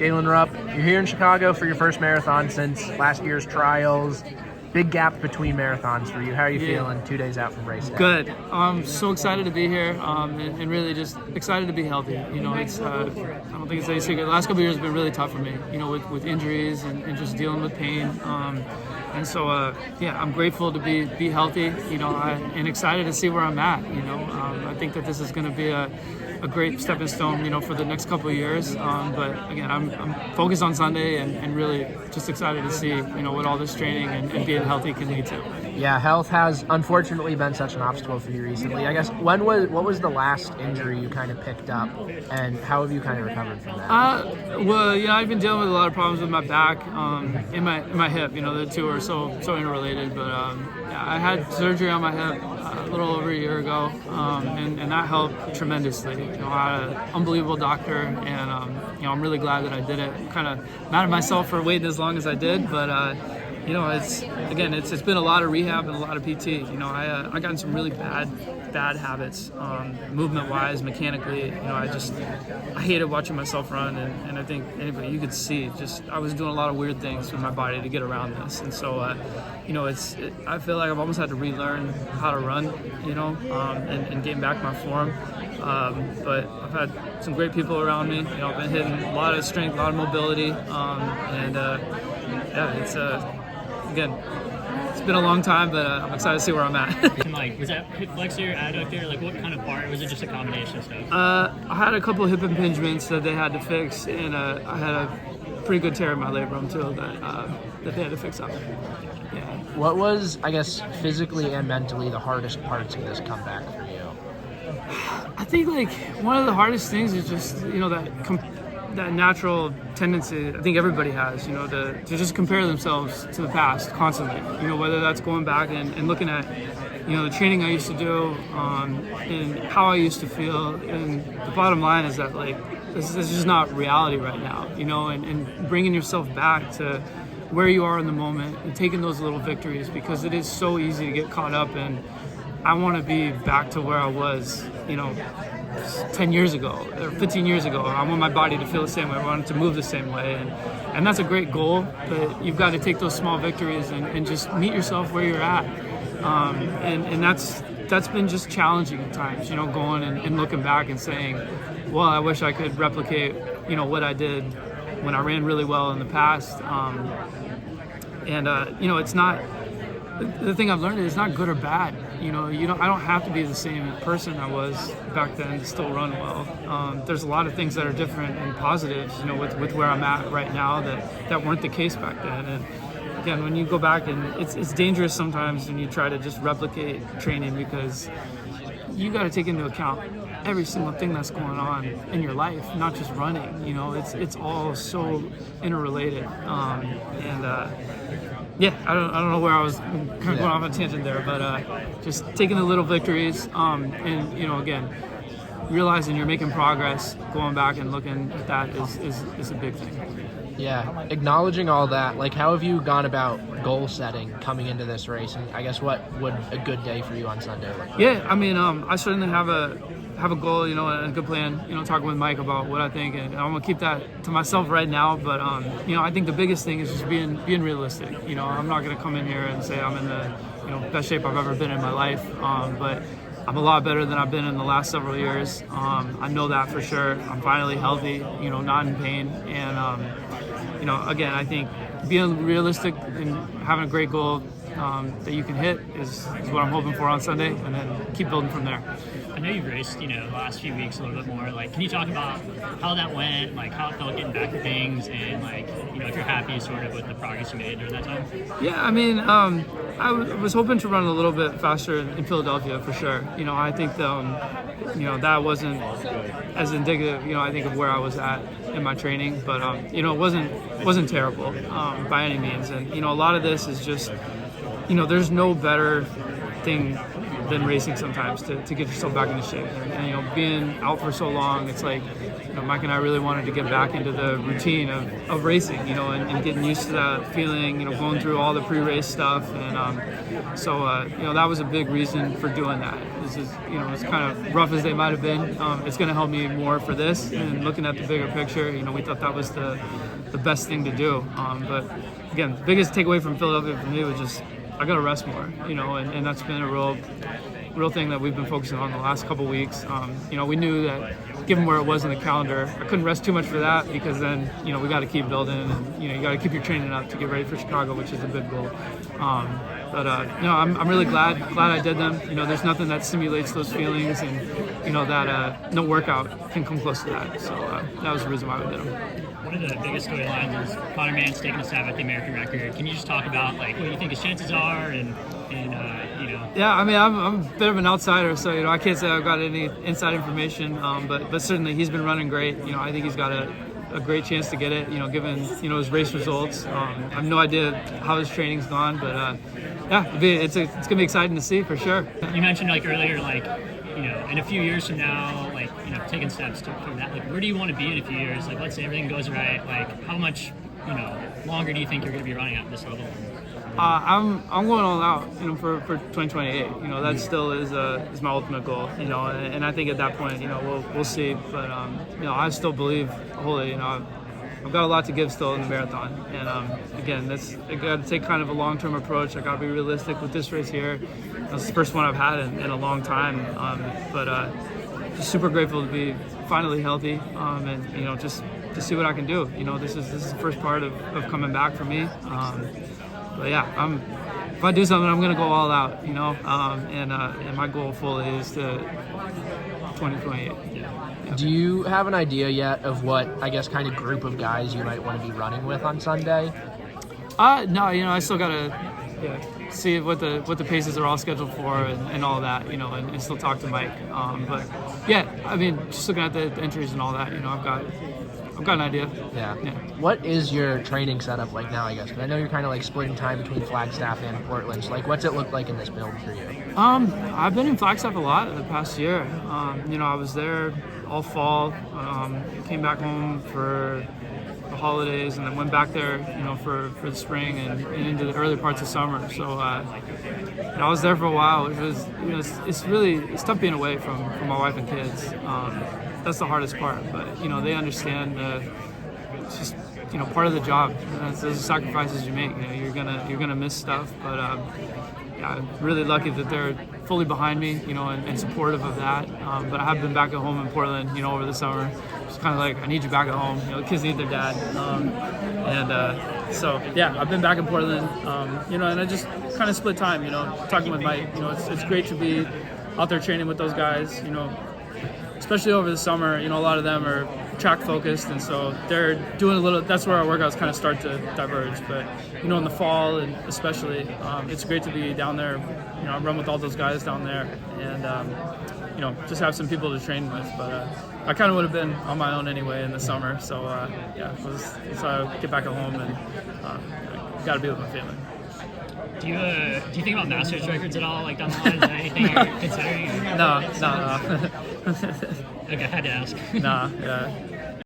Galen Rupp, you're here in Chicago for your first marathon since last year's trials. Big gap between marathons for you. How are you feeling 2 days out from race day? Good. I'm so excited to be here and really just excited to be healthy. You know, it's I don't think it's any secret. The last couple of years have been really tough for me, you know, with injuries and just dealing with pain. And so, I'm grateful to be healthy, you know, and excited to see where I'm at, you know. I think that this is going to be a great stepping stone, you know, for the next couple of years. But again, I'm focused on Sunday and really just excited to see, you know, what all this training and being healthy can lead to. Yeah, health has unfortunately been such an obstacle for you recently. I guess what was the last injury you kind of picked up, and how have you kind of recovered from that? Well, you know, I've been dealing with a lot of problems with my back, in my hip. You know, the two are so interrelated. But I had surgery on my hip a little over a year ago, and that helped tremendously. You know, I had an unbelievable doctor, and you know, I'm really glad that I did it. I'm kind of mad at myself for waiting as long as I did, but. You know, it's been a lot of rehab and a lot of PT. You know, I got in some really bad habits, movement-wise, mechanically. You know, I hated watching myself run, and I think anybody, you could see, just I was doing a lot of weird things with my body to get around this. And so, you know, I feel like I've almost had to relearn how to run, you know, and getting back my form. But I've had some great people around me. You know, I've been hitting a lot of strength, a lot of mobility, it's again, it's been a long time, but I'm excited to see where I'm at. And like, was that hip flexor, adductor? Like, what kind of part? Or was it just a combination of stuff? I had a couple of hip impingements that they had to fix, and I had a pretty good tear in my labrum too that they had to fix up. Yeah. What was, I guess, physically and mentally the hardest parts of this comeback for you? I think like one of the hardest things is just, you know, that natural tendency I think everybody has, you know, to just compare themselves to the past constantly. You know, whether that's going back and looking at, you know, the training I used to do and how I used to feel. And the bottom line is that, like, this is just not reality right now, you know, and bringing yourself back to where you are in the moment and taking those little victories, because it is so easy to get caught up in, I want to be back to where I was, you know, 10 years ago or 15 years ago. I want my body to feel the same way. I want it to move the same way. And that's a great goal, but you've got to take those small victories and just meet yourself where you're at. And that's been just challenging at times, you know, going and looking back and saying, well, I wish I could replicate, you know, what I did when I ran really well in the past. You know, it's not, the thing I've learned is it's not good or bad. You know, I don't have to be the same person I was back then to still run well. There's a lot of things that are different and positives, you know, with where I'm at right now that weren't the case back then. And again, when you go back, and it's dangerous sometimes when you try to just replicate training, because you got to take into account every single thing that's going on in your life, not just running. You know, it's all so interrelated. Yeah, I don't know where I was kind of going off on a tangent there, but just taking the little victories, and, you know, again, realizing you're making progress, going back and looking at that is a big thing. Yeah, acknowledging all that, like, how have you gone about goal setting coming into this race? And I guess what would a good day for you on Sunday look like? Yeah, I mean, I certainly have a goal, you know, and a good plan, you know, talking with Mike about what I think, and I'm gonna keep that to myself right now. But you know, I think the biggest thing is just being realistic. You know, I'm not gonna come in here and say I'm in the, you know, best shape I've ever been in my life, but I'm a lot better than I've been in the last several years. I know that for sure. I'm finally healthy, you know, not in pain, and you know, again, I think being realistic and having a great goal that you can hit is what I'm hoping for on Sunday, and then keep building from there. I know you've raced, you know, the last few weeks a little bit more. Like, can you talk about how that went, like how it felt getting back to things, and, like, you know, if you're happy sort of with the progress you made during that time? Yeah, I mean, I was hoping to run a little bit faster in Philadelphia for sure. You know, I think you know, that wasn't as indicative, you know, I think of where I was at in my training, but you know, it wasn't terrible by any means. And, you know, a lot of this is just, you know, there's no better thing than racing sometimes to get yourself back into shape. And, you know, being out for so long, it's like, you Mike and I really wanted to get back into the routine of racing, you know, and getting used to that feeling, you know, going through all the pre-race stuff. And so, you know, that was a big reason for doing that. This is, you know, as kind of rough as they might have been, it's going to help me more for this. And looking at the bigger picture, you know, we thought that was the best thing to do. But again, the biggest takeaway from Philadelphia for me was just, I got to rest more, you know, and that's been a real thing that we've been focusing on the last couple weeks. You know, we knew that given where it was in the calendar, I couldn't rest too much for that, because then, you know, we got to keep building, and, you know, you got to keep your training up to get ready for Chicago, which is a big goal. But no, I'm really glad I did them. You know, there's nothing that simulates those feelings, and, you know, that no workout can come close to that. So that was the reason why we did them. One of the biggest storylines is Conor Mann's taking a stab at the American record. Can you just talk about like what you think his chances are, and you know? Yeah, I mean, I'm a bit of an outsider, so, you know, I can't say I've got any inside information, but certainly he's been running great. You know, I think he's got a great chance to get it, you know, given, you know, his race results. I have no idea how his training's gone, but yeah, it's gonna be exciting to see for sure. You mentioned like earlier, like, you know, in a few years from now, like, you know, taking steps toward that, like, where do you want to be in a few years? Like, let's say everything goes right, like, how much, you know, longer do you think you're going to be running at this level? I'm going all out, you know, for 2028. You know, that still is my ultimate goal. You know, and I think at that point, you know, we'll see. But you know, I still believe wholly. You know, I've got a lot to give still in the marathon. And again, I got to take kind of a long-term approach. I got to be realistic with this race here. That's the first one I've had in a long time. But just super grateful to be finally healthy, and, you know, just to see what I can do. You know, this is the first part of coming back for me. But yeah, if I do something, I'm gonna go all out. You know, and my goal fully is to 2028. Yeah. Do you have an idea yet of what, I guess, kind of group of guys you might want to be running with on Sunday? No, you know, I still gotta see what the paces are all scheduled for, and all that, you know, and still talk to Mike. But yeah, I mean, just looking at the entries and all that, you know, I've got an idea. Yeah. What is your training setup like now, I guess? Because I know you're kind of like splitting time between Flagstaff and Portland. So, like, what's it look like in this build for you? I've been in Flagstaff a lot in the past year. You know, I was there all fall, came back home for the holidays, and then went back there, you know, for the spring and into the early parts of summer. So I was there for a while, which was, you know, it's tough being away from my wife and kids. That's the hardest part, but, you know, they understand. It's just, you know, part of the job. Those are sacrifices you make. You know, you're gonna miss stuff, but yeah, I'm really lucky that they're fully behind me, you know, and supportive of that. But I have been back at home in Portland, you know, over the summer. It's kind of like, I need you back at home. You know, the kids need their dad. So yeah, I've been back in Portland, you know, and I just kind of split time, you know, talking with Mike. You know, it's great to be out there training with those guys, you know, especially over the summer. You know, a lot of them are track focused, and so they're doing that's where our workouts kind of start to diverge. But, you know, in the fall, and especially, it's great to be down there. You know, I run with all those guys down there, and you know, just have some people to train with. But I kind of would have been on my own anyway in the summer. So yeah, so I get back at home, and got to be with my family. Do you think about Masters records at all, like down the line? Is that anything you're considering? No. Okay, I had to ask. Nah, yeah.